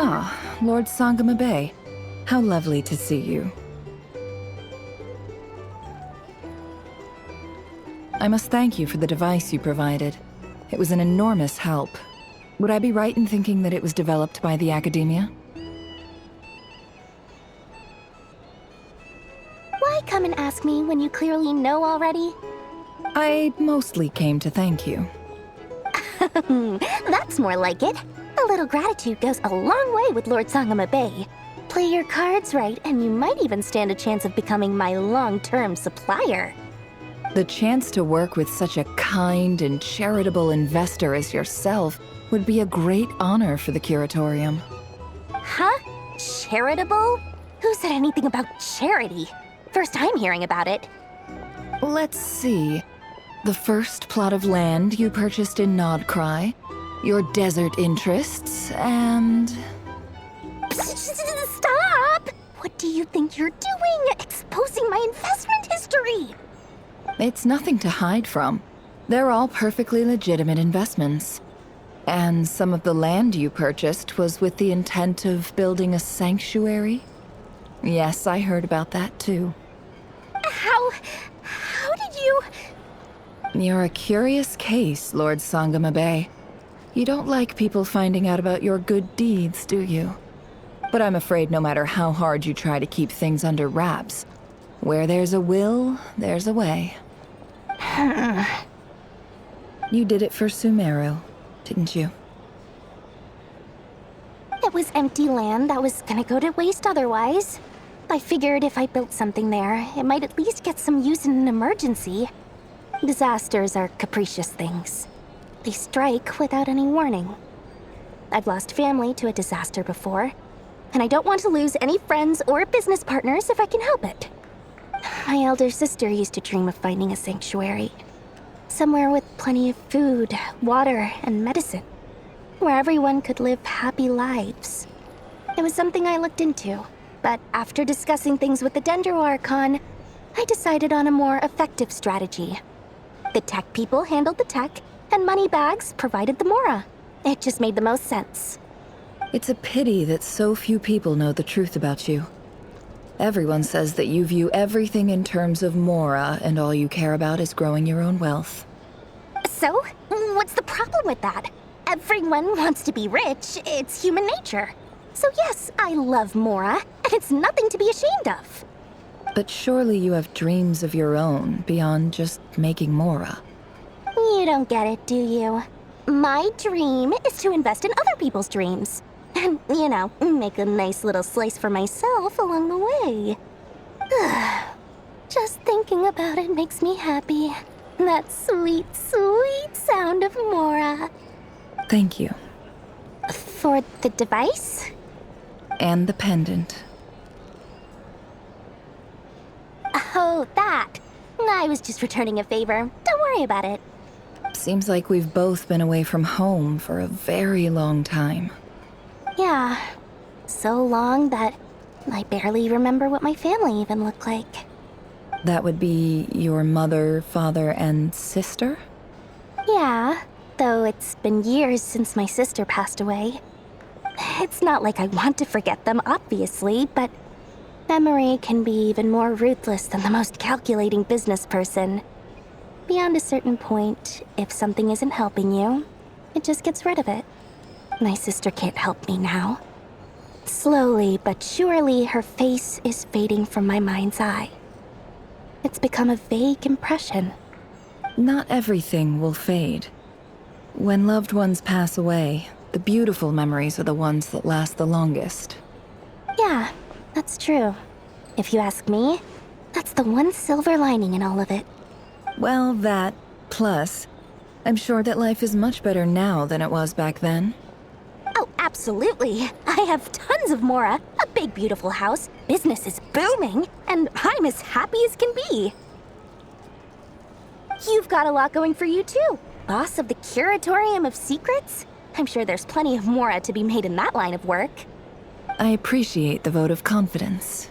Ah, Lord Sangamabe. How lovely to see you. I must thank you for the device you provided. It was an enormous help. Would I be right in thinking that it was developed by the Academia? Why come and ask me when you clearly know already? I mostly came to thank you. That's more like it. A little gratitude goes a long way with Lord Sangamabe. Play your cards right, and you might even stand a chance of becoming my long-term supplier. The chance to work with such a kind and charitable investor as yourself would be a great honor for the Curatorium. Huh? Charitable? Who said anything about charity? First I'm hearing about it. Let's see. The first plot of land you purchased in Nod-Krai, your desert interests, and... Stop! What do you think you're doing? Exposing my investment history! It's nothing to hide from. They're all perfectly legitimate investments. And some of the land you purchased was with the intent of building a sanctuary? Yes, I heard about that too. How did you... You're a curious case, Lord Sangamabe. You don't like people finding out about your good deeds, do you? But I'm afraid no matter how hard you try to keep things under wraps, where there's a will, there's a way. You did it for Sumeru, didn't you? It was empty land that was gonna go to waste otherwise. I figured if I built something there, it might at least get some use in an emergency. Disasters are capricious things. They strike without any warning. I've lost family to a disaster before, and I don't want to lose any friends or business partners if I can help it. My elder sister used to dream of finding a sanctuary. Somewhere with plenty of food, water, and medicine. Where everyone could live happy lives. It was something I looked into, but after discussing things with the Dendro Archon, I decided on a more effective strategy. The tech people handled the tech, and Moneybags provided the Mora. It just made the most sense. It's a pity that so few people know the truth about you. Everyone says that you view everything in terms of Mora, and all you care about is growing your own wealth. So, what's the problem with that? Everyone wants to be rich. It's human nature. So yes, I love Mora, and it's nothing to be ashamed of. But surely you have dreams of your own beyond just making Mora. You don't get it, do you? My dream is to invest in other people's dreams. And, make a nice little slice for myself along the way. Just thinking about it makes me happy. That sweet, sweet sound of Mora. Thank you. For the device? And the pendant. Oh, that. I was just returning a favor. Don't worry about it. Seems like we've both been away from home for a very long time. Yeah. So long that I barely remember what my family even looked like. That would be your mother, father, and sister? Yeah, though it's been years since my sister passed away. It's not like I want to forget them, obviously, but memory can be even more ruthless than the most calculating business person. Beyond a certain point, if something isn't helping you, it just gets rid of it. My sister can't help me now. Slowly but surely, her face is fading from my mind's eye. It's become a vague impression. Not everything will fade. When loved ones pass away, the beautiful memories are the ones that last the longest. Yeah, that's true. If you ask me, that's the one silver lining in all of it. Well, that, plus, I'm sure that life is much better now than it was back then. Oh, absolutely. I have tons of Mora, a big beautiful house, business is booming, and I'm as happy as can be. You've got a lot going for you too. Boss of the Curatorium of Secrets? I'm sure there's plenty of Mora to be made in that line of work. I appreciate the vote of confidence.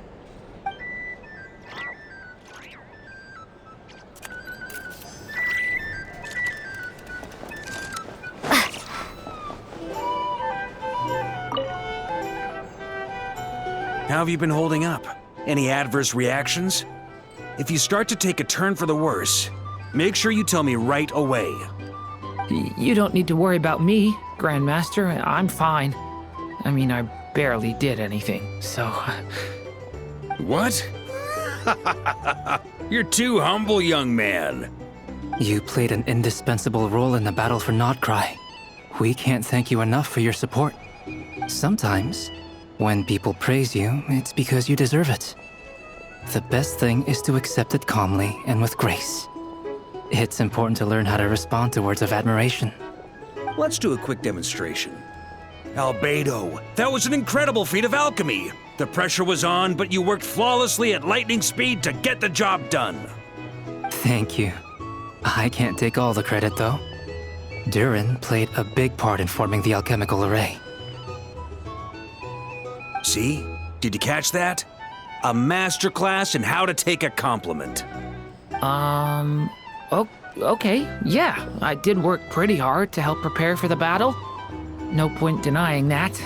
how have you been holding up? Any adverse reactions? If you start to take a turn for the worse, make sure you tell me right away. You don't need to worry about me, Grandmaster. I'm fine. I mean, I barely did anything, so... What? You're too humble, young man. You played an indispensable role in the battle for Nod-Krai. We can't thank you enough for your support. Sometimes, when people praise you, it's because you deserve it. The best thing is to accept it calmly and with grace. It's important to learn how to respond to words of admiration. Let's do a quick demonstration. Albedo, that was an incredible feat of alchemy. The pressure was on, but you worked flawlessly at lightning speed to get the job done. Thank you. I can't take all the credit, though. Durin played a big part in forming the alchemical array. See? Did you catch that? A masterclass in how to take a compliment. Okay, yeah. I did work pretty hard to help prepare for the battle. No point denying that.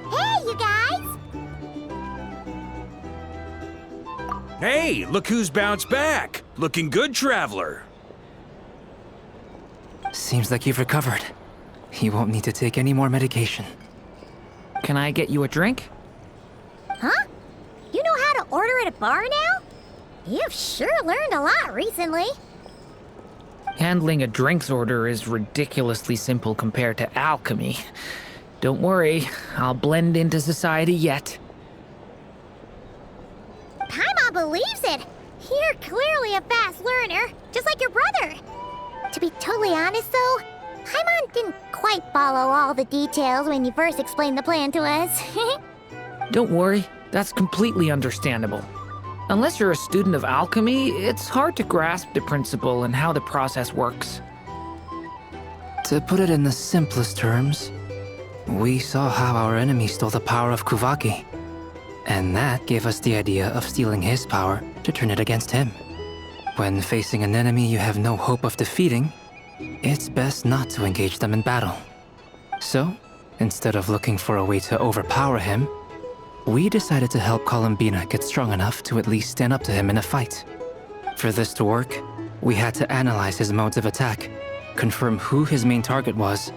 Hey, you guys! Hey, look who's bounced back. Looking good, traveler. Seems like you've recovered. You won't need to take any more medication. Can I get you a drink? Huh? You know how to order at a bar now? You've sure learned a lot recently. Handling a drinks order is ridiculously simple compared to alchemy. Don't worry, I'll blend into society yet. Paimon believes it. You're clearly a fast learner, just like your brother. To be totally honest, though, Paimon didn't quite follow all the details when you first explained the plan to us. Don't worry, that's completely understandable. Unless you're a student of alchemy, it's hard to grasp the principle and how the process works. To put it in the simplest terms, we saw how our enemy stole the power of Kuvaki. And that gave us the idea of stealing his power to turn it against him. When facing an enemy you have no hope of defeating, it's best not to engage them in battle. So, instead of looking for a way to overpower him, we decided to help Columbina get strong enough to at least stand up to him in a fight. For this to work, we had to analyze his modes of attack, confirm who his main target was,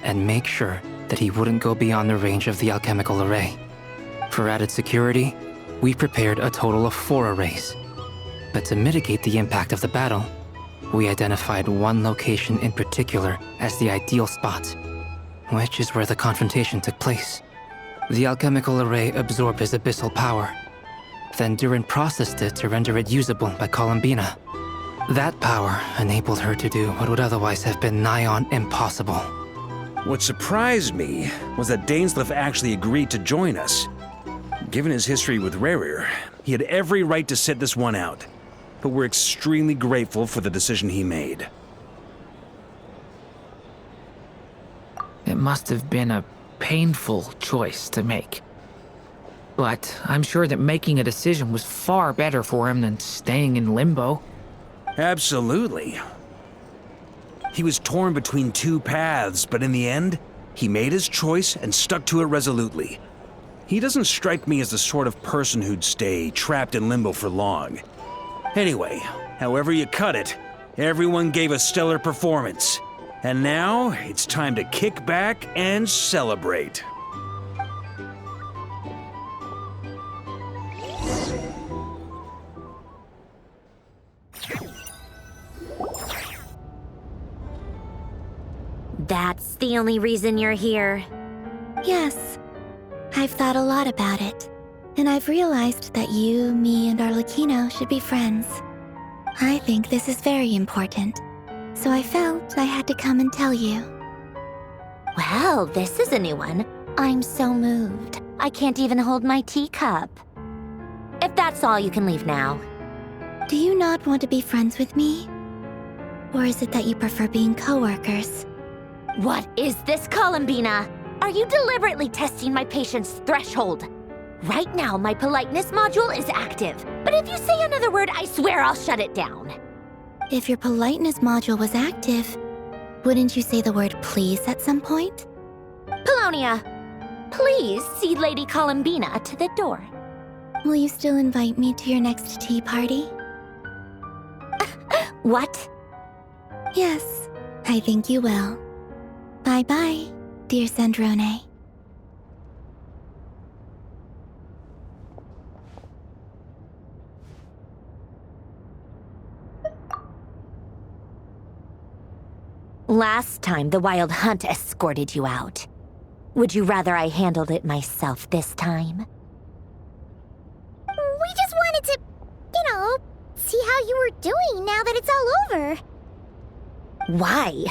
and make sure that he wouldn't go beyond the range of the alchemical array. For added security, we prepared a total of 4 arrays. But to mitigate the impact of the battle, we identified one location in particular as the ideal spot, which is where the confrontation took place. The alchemical array absorbed his abyssal power. Then Durin processed it to render it usable by Columbina. That power enabled her to do what would otherwise have been nigh on impossible. What surprised me was that Dainsleif actually agreed to join us. Given his history with Rerir, he had every right to sit this one out. But we're extremely grateful for the decision he made. It must have been a painful choice to make. But I'm sure that making a decision was far better for him than staying in limbo. Absolutely. He was torn between 2 paths, but in the end, he made his choice and stuck to it resolutely. He doesn't strike me as the sort of person who'd stay trapped in limbo for long. Anyway, however you cut it, everyone gave a stellar performance. And now, it's time to kick back and celebrate. That's the only reason you're here. Yes. I've thought a lot about it. And I've realized that you, me, and Arlecchino should be friends. I think this is very important. So I felt I had to come and tell you. Well, this is a new one. I'm so moved. I can't even hold my teacup. If that's all, you can leave now. Do you not want to be friends with me? Or is it that you prefer being co-workers? What is this, Columbina? Are you deliberately testing my patience threshold? Right now, my politeness module is active. But if you say another word, I swear I'll shut it down. If your politeness module was active, wouldn't you say the word please at some point? Polonia, Please see Lady Columbina to the door. Will you still invite me to your next tea party? What? Yes, I think you will. Bye-bye, dear Sandrone. Last time the Wild Hunt escorted you out. Would you rather I handled it myself this time? We just wanted to, see how you were doing now that it's all over. Why?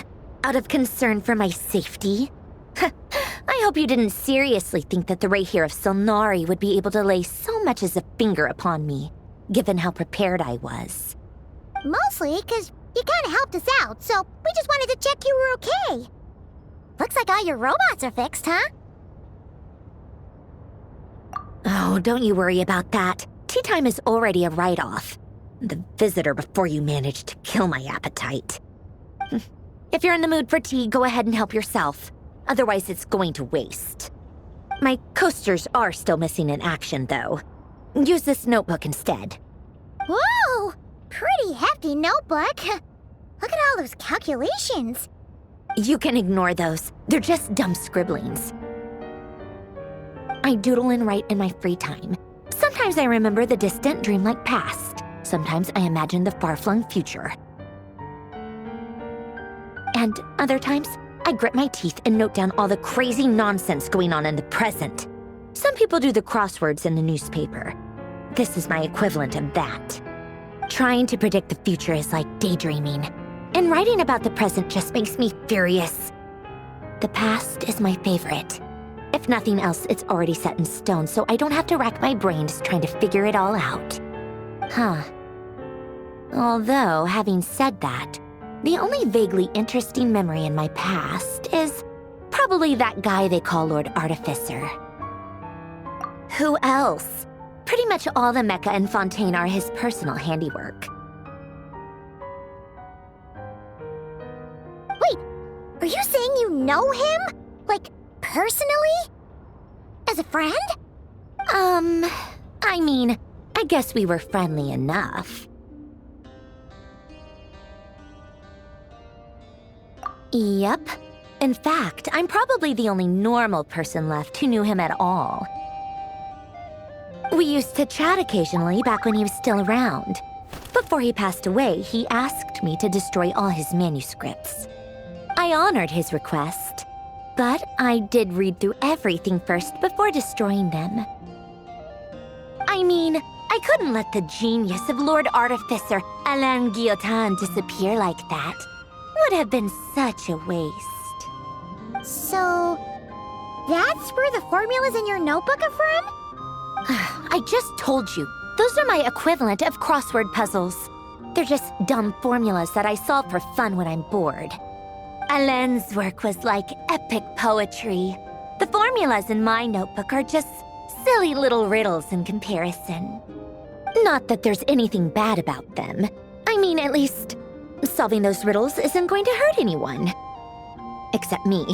Out of concern for my safety? I hope you didn't seriously think that the Rayhir of Solnari would be able to lay so much as a finger upon me, given how prepared I was. Mostly because you kind of helped us out, so we just wanted to check you were okay. Looks like all your robots are fixed, huh? Oh, don't you worry about that. Tea time is already a write-off. The visitor before you managed to kill my appetite. If you're in the mood for tea, go ahead and help yourself. Otherwise, it's going to waste. My coasters are still missing in action, though. Use this notebook instead. Whoa! Pretty hefty notebook. Look at all those calculations. You can ignore those. They're just dumb scribblings. I doodle and write in my free time. Sometimes I remember the distant dreamlike past. Sometimes I imagine the far-flung future. And other times, I grit my teeth and note down all the crazy nonsense going on in the present. Some people do the crosswords in the newspaper. This is my equivalent of that. Trying to predict the future is like daydreaming, and writing about the present just makes me furious. The past is my favorite. If nothing else, it's already set in stone, so I don't have to rack my brains trying to figure it all out. Huh. Although, having said that, the only vaguely interesting memory in my past is probably that guy they call Lord Artificer. Who else? Pretty much all the mecha and Fontaine are his personal handiwork. Wait, are you saying you know him? Like, personally? As a friend? I mean, I guess we were friendly enough. Yep. In fact, I'm probably the only normal person left who knew him at all. We used to chat occasionally back when he was still around. Before he passed away, he asked me to destroy all his manuscripts. I honored his request, but I did read through everything first before destroying them. I mean, I couldn't let the genius of Lord Artificer Alain Guillotin disappear like that. Would have been such a waste. So, that's where the formulas in your notebook are from? I just told you, those are my equivalent of crossword puzzles. They're just dumb formulas that I solve for fun when I'm bored. Alain's work was like epic poetry. The formulas in my notebook are just silly little riddles in comparison. Not that there's anything bad about them. I mean, at least, solving those riddles isn't going to hurt anyone. Except me,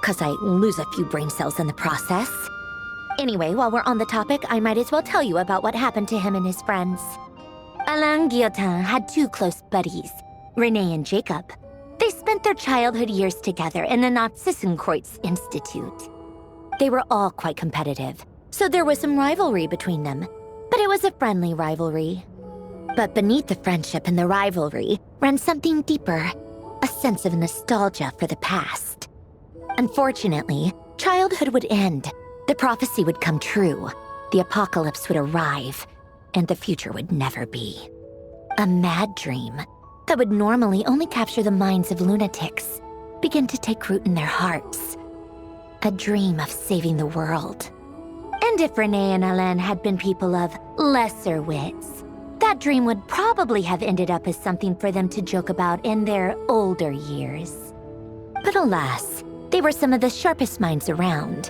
'cause I lose a few brain cells in the process. Anyway, while we're on the topic, I might as well tell you about what happened to him and his friends. Alain Guillotin had two close buddies, Renee and Jacob. They spent their childhood years together in the Narzissenkreuz Institute. They were all quite competitive, so there was some rivalry between them, but it was a friendly rivalry. But beneath the friendship and the rivalry ran something deeper, a sense of nostalgia for the past. Unfortunately, childhood would end. The prophecy would come true, the apocalypse would arrive, and the future would never be. A mad dream that would normally only capture the minds of lunatics began to take root in their hearts. A dream of saving the world. And if Renee and Alain had been people of lesser wits, that dream would probably have ended up as something for them to joke about in their older years. But alas, they were some of the sharpest minds around.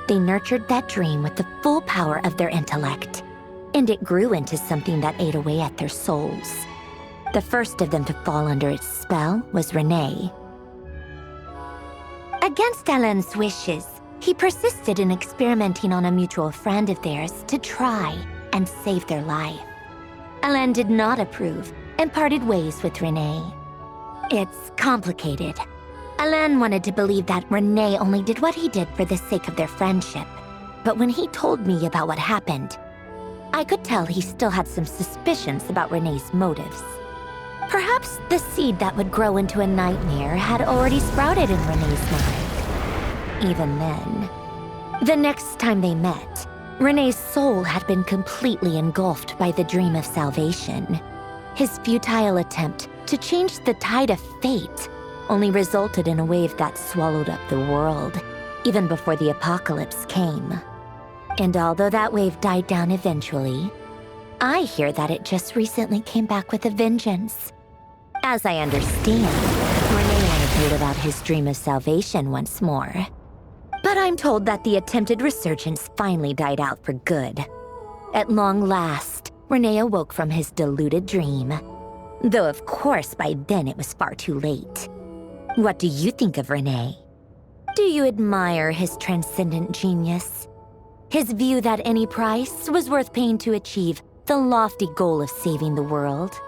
They nurtured that dream with the full power of their intellect, and it grew into something that ate away at their souls. The first of them to fall under its spell was Renee. Against Alain's wishes, He persisted in experimenting on a mutual friend of theirs to try and save their life. Alain did not approve and parted ways with Renee. It's complicated. Alain wanted to believe that Renee only did what he did for the sake of their friendship. But when he told me about what happened, I could tell he still had some suspicions about Renee's motives. Perhaps the seed that would grow into a nightmare had already sprouted in Renee's mind. Even then, the next time they met, Renee's soul had been completely engulfed by the dream of salvation. His futile attempt to change the tide of fate only resulted in a wave that swallowed up the world, even before the apocalypse came. And although that wave died down eventually, I hear that it just recently came back with a vengeance. As I understand, Renee wanted to live out his dream of salvation once more. But I'm told that the attempted resurgence finally died out for good. At long last, Renee awoke from his deluded dream. Though of course by then it was far too late. What do you think of Renee? Do you admire his transcendent genius? His view that any price was worth paying to achieve the lofty goal of saving the world?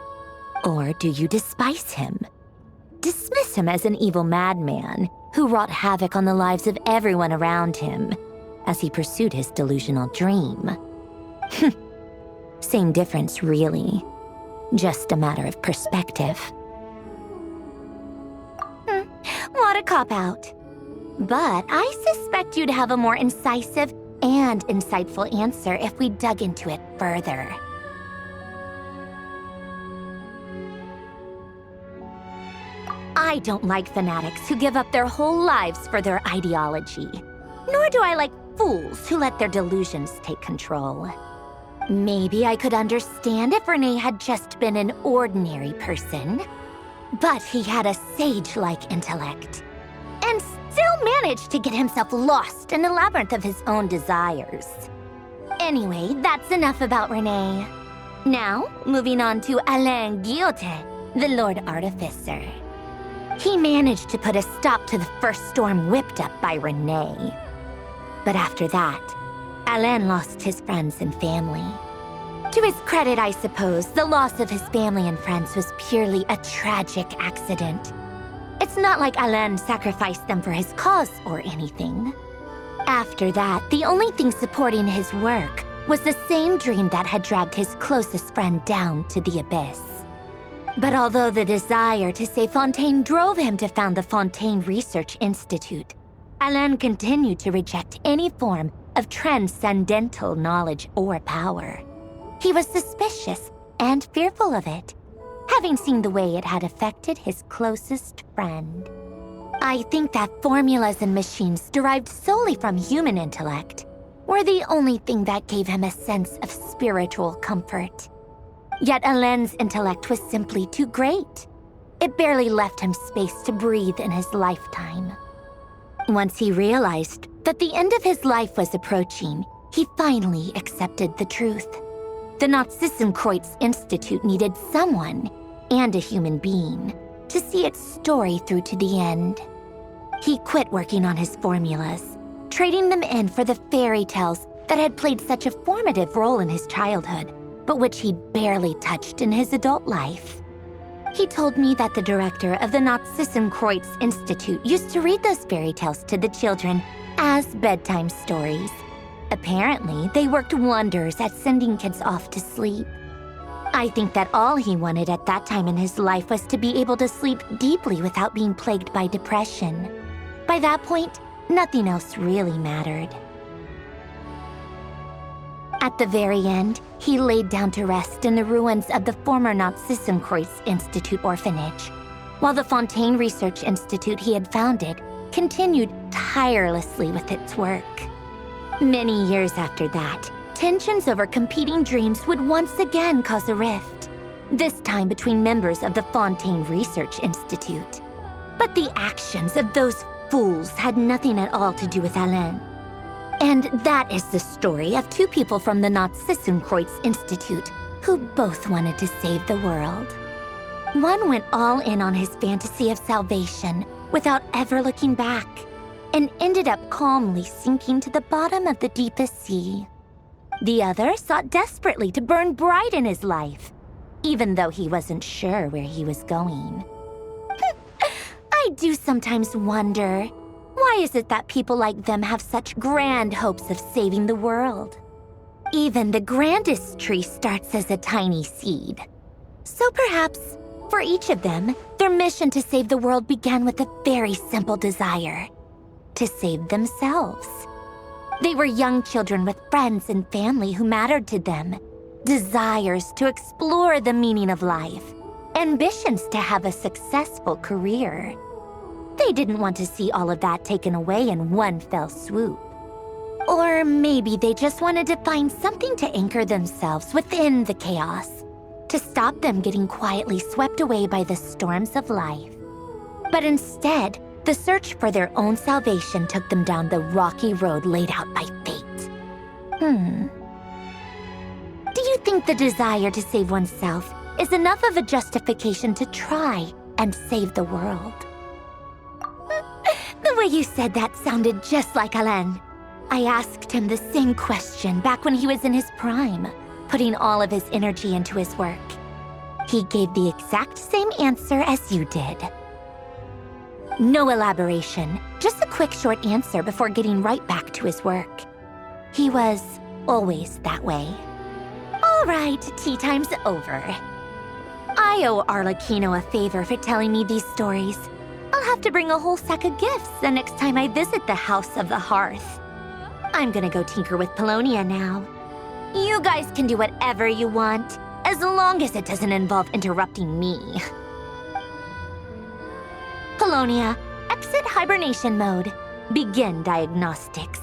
Or do you despise him? Dismiss him as an evil madman who wrought havoc on the lives of everyone around him as he pursued his delusional dream? Same difference, really. Just a matter of perspective. What a cop-out. But I suspect you'd have a more incisive and insightful answer if we dug into it further. I don't like fanatics who give up their whole lives for their ideology. Nor do I like fools who let their delusions take control. Maybe I could understand if Renee had just been an ordinary person. But he had a sage-like intellect. And still managed to get himself lost in the labyrinth of his own desires. Anyway, that's enough about Renee. Now, moving on to Alain Guillotin, the Lord Artificer. He managed to put a stop to the first storm whipped up by Renee. But after that, Alain lost his friends and family. To his credit, I suppose, the loss of his family and friends was purely a tragic accident. It's not like Alain sacrificed them for his cause or anything. After that, the only thing supporting his work was the same dream that had dragged his closest friend down to the abyss. But although the desire to save Fontaine drove him to found the Fontaine Research Institute, Alain continued to reject any form of transcendental knowledge or power. He was suspicious and fearful of it, having seen the way it had affected his closest friend. I think that formulas and machines derived solely from human intellect were the only thing that gave him a sense of spiritual comfort. Yet Alain's intellect was simply too great. It barely left him space to breathe in his lifetime. Once he realized that the end of his life was approaching, he finally accepted the truth. The Nod-Krai Institute needed someone, and a human being, to see its story through to the end. He quit working on his formulas, trading them in for the fairy tales that had played such a formative role in his childhood, but which he barely touched in his adult life. He told me that the director of the Nod-Krai Institute used to read those fairy tales to the children as bedtime stories. Apparently, they worked wonders at sending kids off to sleep. I think that all he wanted at that time in his life was to be able to sleep deeply without being plagued by depression. By that point, nothing else really mattered. At the very end, he laid down to rest in the ruins of the former Nod-Krai Institute orphanage, while the Fontaine Research Institute he had founded continued tirelessly with its work. Many years after that, tensions over competing dreams would once again cause a rift, this time between members of the Fontaine Research Institute. But the actions of those fools had nothing at all to do with Alain. And that is the story of two people from the Nod-Krai Institute who both wanted to save the world. One went all in on his fantasy of salvation without ever looking back. and ended up calmly sinking to the bottom of the deepest sea. The other sought desperately to burn bright in his life, even though he wasn't sure where he was going. I do sometimes wonder, why is it that people like them have such grand hopes of saving the world? Even the grandest tree starts as a tiny seed. So perhaps, for each of them, their mission to save the world began with a very simple desire: to save themselves. They were young children with friends and family who mattered to them, desires to explore the meaning of life, ambitions to have a successful career. They didn't want to see all of that taken away in one fell swoop. Or maybe they just wanted to find something to anchor themselves within the chaos, to stop them getting quietly swept away by the storms of life. But instead, the search for their own salvation took them down the rocky road laid out by fate. Do you think the desire to save oneself is enough of a justification to try and save the world? The way you said that sounded just like Alain. I asked him the same question back when he was in his prime, putting all of his energy into his work. He gave the exact same answer as you did. No elaboration, just a quick short answer before getting right back to his work. He was always that way. All right, tea time's over. I owe Arlecchino a favor for telling me these stories. I'll have to bring a whole sack of gifts the next time I visit the House of the Hearth. I'm gonna go tinker with Polonia now. You guys can do whatever you want, as long as it doesn't involve interrupting me. Polonia, exit hibernation mode. Begin diagnostics.